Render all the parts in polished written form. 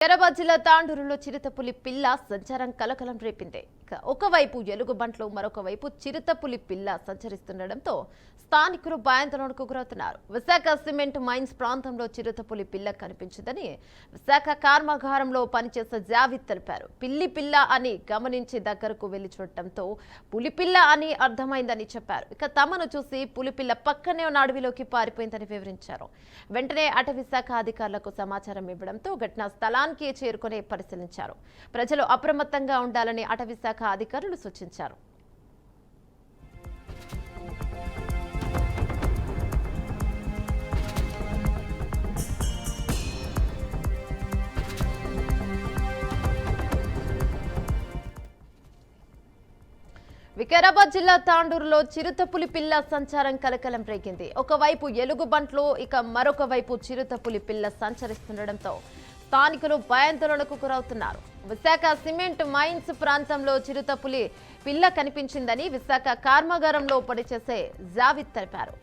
వికారాబాద్ జిల్లా తాండూరులో చిరుతపులి పిల్ల సంచారం కలకలం రేపింది. ఒకవైపు ఎలుగుబంట్లు, మరొక వైపు చిరుతపులి పిల్ల సంచరిస్తుండటంతో స్థానికులు భయాందోళనకు గురవుతున్నారు. విశాఖ సిమెంట్ మైన్స్ ప్రాంతంలో చిరుతపులి పిల్ల కనిపించిందని విశాఖ కర్మాగారంలో పనిచేసే జావిద్ తెలిపారు. పిల్లి పిల్ల అని గమనించి దగ్గరకు వెళ్లి చూడటంతో పులిపిల్ల అని అర్థమైందని చెప్పారు. తమను చూసి పులిపిల్ల పక్కనే ఉన్న అడవిలోకి పారిపోయిందని వివరించారు. వెంటనే అటవీ శాఖ అధికారులకు సమాచారం ఇవ్వడంతో ఘటనా స్థలానికి చేరుకుని పరిశీలించారు. ప్రజలు అప్రమత్తంగా ఉండాలని అటవీ శాఖ అధికారులు సూచించారు. వికారాబాద్ జిల్లా తాండూరులో చిరుతపులి పిల్ల సంచారం కలకలం రేగింది. ఒకవైపు ఎలుగుబంట్లు, మరొక వైపు చిరుతపులి పిల్ల సంచరిస్తుండటంతో స్థానికులు భయాందోళనకు గురవుతున్నారు. విశాఖ సిమెంట్ మైన్స్ ప్రాంతంలో చిరుతపులి పిల్ల కనిపించిందని విశాఖ కర్మాగారంలో పనిచేసే జావిద్ తెలిపారు.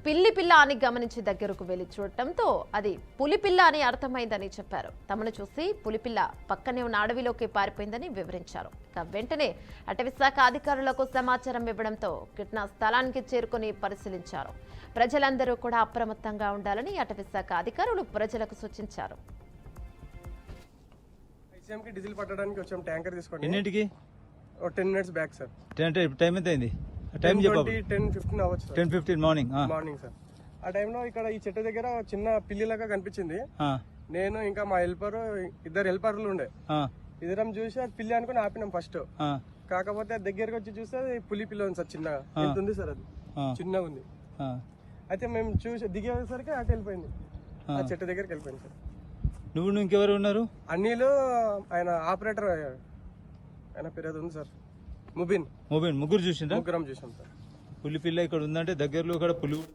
పిల్లి పిల్ల అని గమనించి దగ్గరకు వెళ్లి చూడటంతో అది పులిపిల్ల అని అర్థమైందని చెప్పారు. తమను చూసి పులిపిల్ల పక్కనే ఉన్న అడవిలోకి పారిపోయిందని వివరించారు. వెంటనే అటవీ శాఖ అధికారులకు సమాచారం ఇవ్వడంతో ఘటనా స్థలానికి చేరుకుని పరిశీలించారు. ప్రజలందరూ కూడా అప్రమత్తంగా ఉండాలని అటవీ శాఖ అధికారులు ప్రజలకు సూచించారు. డీజిల్ పట్టడానికి వచ్చాం, ట్యాంకర్ తీసుకోండి. ఎన్నింటికి? 10 minutes బ్యాక్ సార్. టైం ఎంత అయింది? టైం చెప్పు. 10:15 అవ్వచ్చు సార్. 10:15 morning sir. ఆ టైంలో ఇక్కడ ఈ చెట్టు దగ్గర చిన్న పిల్లిలాగా కనిపించింది. నేను ఇంకా మా హెల్పర్, ఇద్దరు హెల్పర్లు ఉండే, ఇద్దరం చూసి అది పిల్లి అనుకుని ఆపినాం ఫస్ట్. కాకపోతే దగ్గరకు వచ్చి చూస్తే అది పులి పిల్ల ఉంది సార్. చిన్నగా ఎంత ఉంది సార్, అది చిన్నగా ఉంది. అయితే మేము చూసి దిగేసరికి అటు వెళ్ళిపోయింది, ఆ చెట్టు దగ్గరికి వెళ్ళిపోయింది సార్. నువ్వు ఇంకెవరు ఉన్నారు? అన్నీలు, ఆయన ఆపరేటర్, ఆయన పేరు అది ఉంది సార్, ముబిన్. ముగ్గురు చూసిండ్రా? ముగ్గురం చూసాం సార్. పులి పిల్ల ఇక్కడ ఉందంటే దగ్గరలో కూడా పులి